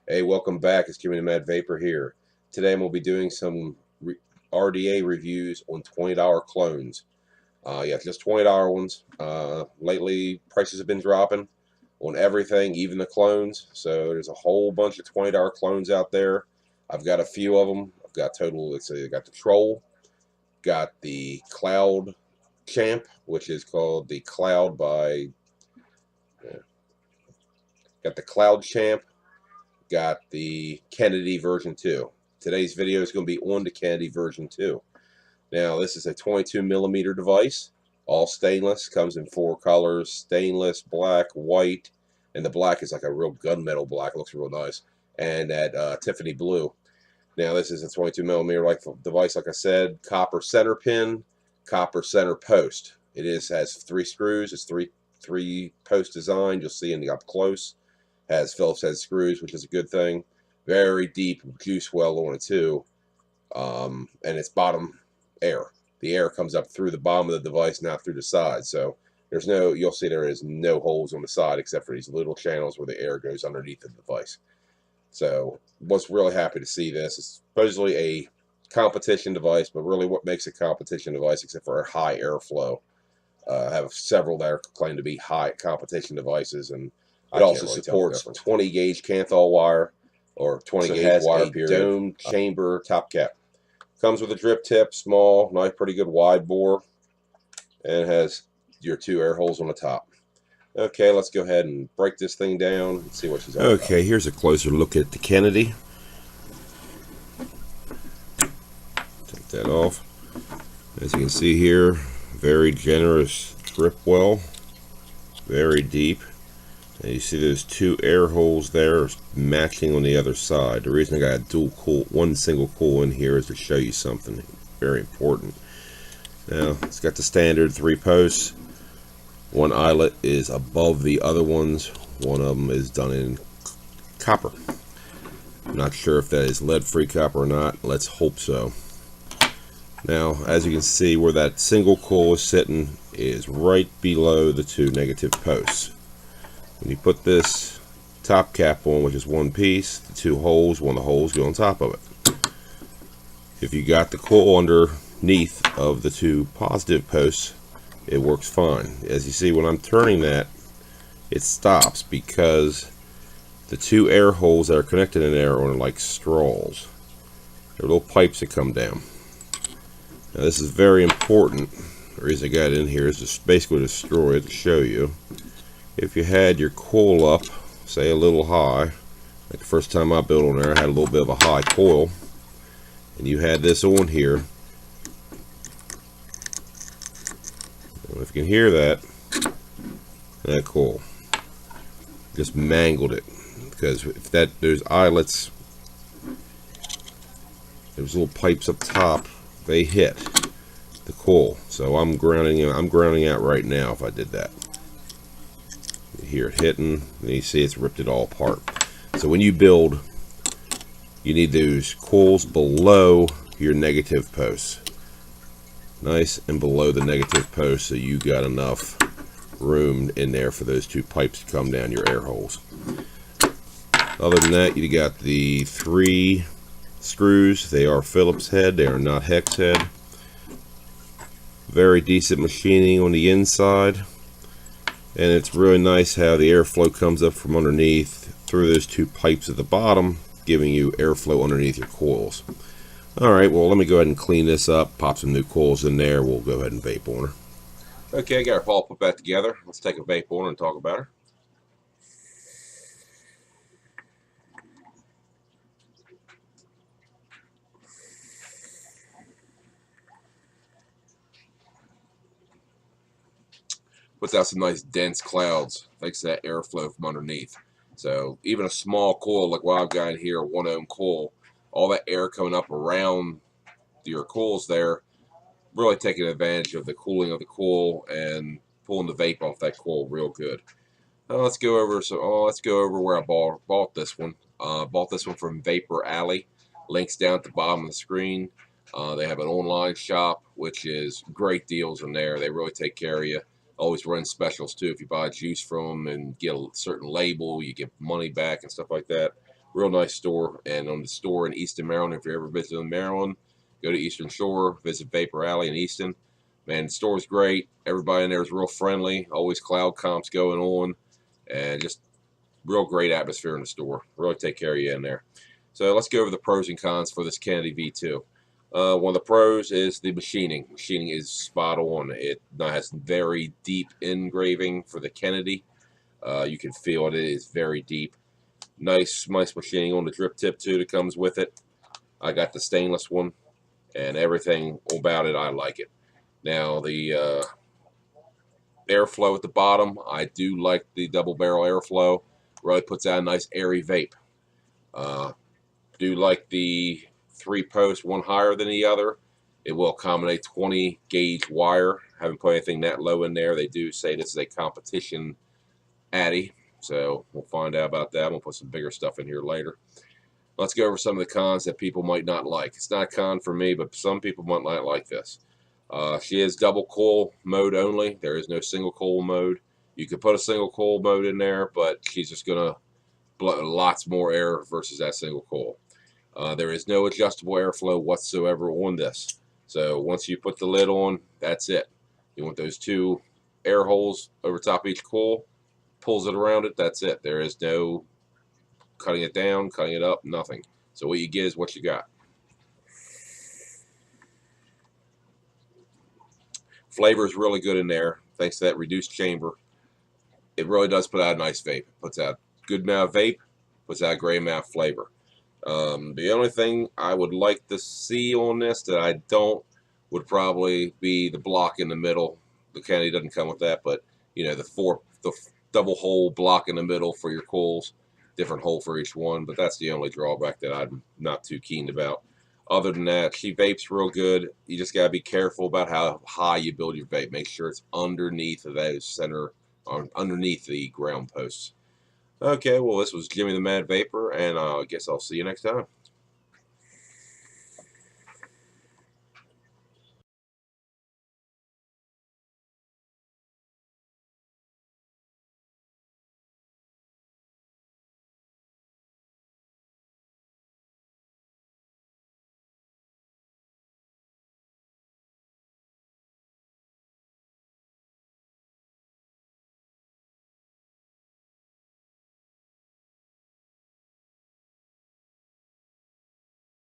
Hey, welcome back. It's Jimmy the Mad Vaper here. Today I'm going to be doing some RDA reviews on $20 clones. Yeah, just $20 ones. Lately, prices have been dropping on everything, even the clones. So there's a whole bunch of $20 clones out there. I've got a few of them. I've got total, let's see, I got the Troll, got the Cloud Champ, which is called the Cloud by, got the Cloud Champ, got the Kennedy version 2. Today's video is going to be on the Kennedy version 2. Now, this is a 22mm device, all stainless, comes in 4 colors, stainless, black, white, and the black is like a real gunmetal black, it looks real nice, and that Tiffany blue. Now, this is a 22mm device, like I said, copper center pin, copper center post. It has 3 screws, it's three post design, you'll see in the up close. Has Phillips head screws, which is a good thing. Very deep juice well on it too, and it's bottom air. The air comes up through the bottom of the device, not through the side. So there's no, you'll see there is no holes on the side except for these little channels where the air goes underneath the device. So was really happy to see this. It's supposedly a competition device, but really what makes a competition device except for a high airflow? I have several that are claimed to be high competition devices, and it also supports 20 gauge Canthal wire or 20 gauge wire period. Dome chamber top cap. Comes with a drip tip, small, nice, pretty good wide bore, and it has your 2 air holes on the top. Okay, let's go ahead and break this thing down and see what she's all about. Okay, here's a closer look at the Kennedy. Take that off. As you can see here, very generous drip well, very deep. And you see those 2 air holes there matching on the other side. The reason I got a dual cool, one single cool in here is to show you something very important. Now, it's got the standard 3 posts. One eyelet is above the other ones. One of them is done in copper. I'm not sure if that is lead-free copper or not. Let's hope so. Now, as you can see, where that single coil is sitting is right below the 2 negative posts. When you put this top cap on, which is one piece, the 2 holes, one of the holes go on top of it. If you got the coil underneath of the 2 positive posts, it works fine. As you see, when I'm turning that, it stops because the 2 air holes that are connected in there are like straws. They're little pipes that come down. Now, this is very important. The reason I got it in here is just basically to destroy it to show you. If you had your coil up, say a little high, like the first time I built on there, I had a little bit of a high coil, and you had this on here. Well, if you can hear that coil just mangled it, because if those eyelets, those little pipes up top, they hit the coil. So I'm grounding out right now if I did that. You hear it hitting, and you see it's ripped it all apart. So when you build, you need those coils below your negative posts. Nice and below the negative post, so you got enough room in there for those 2 pipes to come down your air holes. Other than that, you got the 3 screws. They are Phillips head, they are not hex head. Very decent machining on the inside, and it's really nice how the airflow comes up from underneath through those 2 pipes at the bottom, giving you airflow underneath your coils. Alright, well, let me go ahead and clean this up, pop some new coils in there. We'll go ahead and vape on her. Okay, I got her all put back together. Let's take a vape on her and talk about her. Puts out some nice dense clouds, takes that airflow from underneath. So even a small coil like what I've got in here, a 1 ohm coil, all that air coming up around your coils there, really taking advantage of the cooling of the coil and pulling the vape off that coil real good. Let's go over where I bought this one. Bought this one from Vaper Alley. Links down at the bottom of the screen. They have an online shop, which is great deals in there. They really take care of you. Always run specials too. If you buy juice from them and get a certain label, you get money back and stuff like that. Real nice store. And on the store in Easton, Maryland, if you're ever visiting Maryland, go to Eastern Shore, visit Vaper Alley in Easton. Man, the store's great. Everybody in there is real friendly. Always cloud comps going on, and just real great atmosphere in the store. Really take care of you in there. So let's go over the pros and cons for this Kennedy V2. One of the pros is the machining. Machining is spot on. It has very deep engraving for the Kennedy. You can feel it. It is very deep. Nice machining on the drip tip too that comes with it. I got the stainless one, and everything about it, I like it. Now the airflow at the bottom, I do like the double barrel airflow. Really puts out a nice airy vape. Do like the 3-post, one higher than the other. It will accommodate 20 gauge wire. Haven't put anything that low in there. They do say this is a competition Addy, so we'll find out about that. We'll put some bigger stuff in here later. Let's go over some of the cons that people might not like. It's not a con for me, but some people might not like this. She is double coil mode only. There is no single coil mode. You could put a single coil mode in there, but she's just going to blow lots more air versus that single coil. There is no adjustable airflow whatsoever on this. So once you put the lid on, that's it. You want those 2 air holes over top of each coil, pulls it around it, that's it. There is no cutting it down, cutting it up, nothing. So what you get is what you got. Flavor is really good in there, thanks to that reduced chamber. It really does put out a nice vape. It puts out a good amount of vape, puts out a great amount of flavor. The only thing I would like to see on this that I don't would probably be the block in the middle. The Kennedy doesn't come with that, but you know, the double hole block in the middle for your coils, different hole for each one. But that's the only drawback that I'm not too keen about. Other than that, she vapes real good. You just gotta be careful about how high you build your vape. Make sure it's underneath of those center, or underneath the ground posts. Okay, well, this was Jimmy the Mad Vaper, and I guess I'll see you next time.